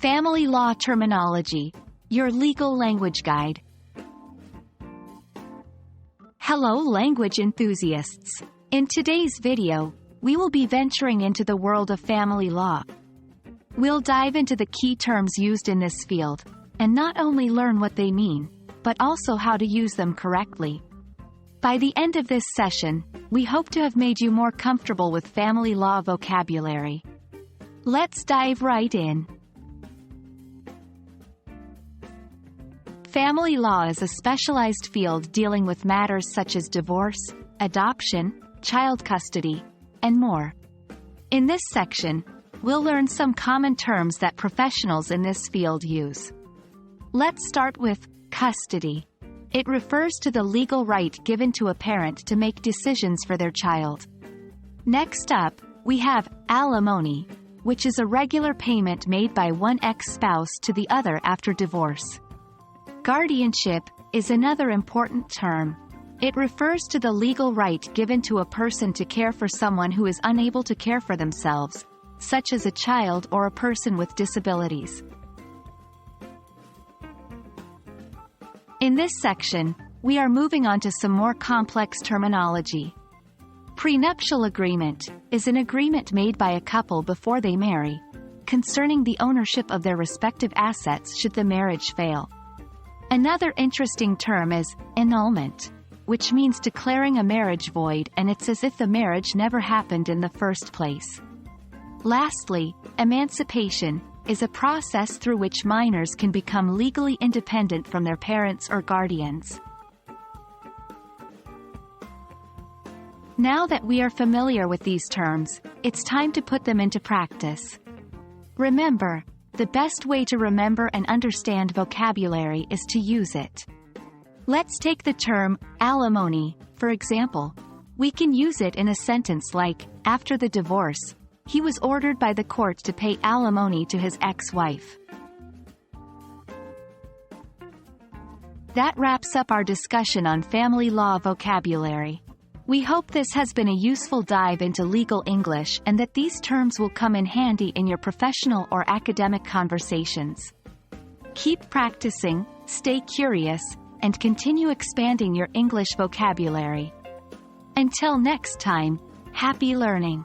Family law terminology, your legal language guide. Hello language enthusiasts. In today's video, we will be venturing into the world of family law. We'll dive into the key terms used in this field, and not only learn what they mean, but also how to use them correctly. By the end of this session, we hope to have made you more comfortable with family law vocabulary. Let's dive right in. Family law is a specialized field dealing with matters such as divorce, adoption, child custody, and more. In this section, we'll learn some common terms that professionals in this field use. Let's start with custody. It refers to the legal right given to a parent to make decisions for their child. Next up, we have alimony, which is a regular payment made by one ex-spouse to the other after divorce. Guardianship is another important term. It refers to the legal right given to a person to care for someone who is unable to care for themselves, such as a child or a person with disabilities. In this section, we are moving on to some more complex terminology. Prenuptial agreement is an agreement made by a couple before they marry, concerning the ownership of their respective assets should the marriage fail. Another interesting term is annulment, which means declaring a marriage void, and it's as if the marriage never happened in the first place. Lastly, emancipation is a process through which minors can become legally independent from their parents or guardians. Now that we are familiar with these terms, it's time to put them into practice. Remember, the best way to remember and understand vocabulary is to use it. Let's take the term alimony, for example. We can use it in a sentence like, after the divorce, he was ordered by the court to pay alimony to his ex-wife. That wraps up our discussion on family law vocabulary. We hope this has been a useful dive into legal English and that these terms will come in handy in your professional or academic conversations. Keep practicing, stay curious, and continue expanding your English vocabulary. Until next time, happy learning!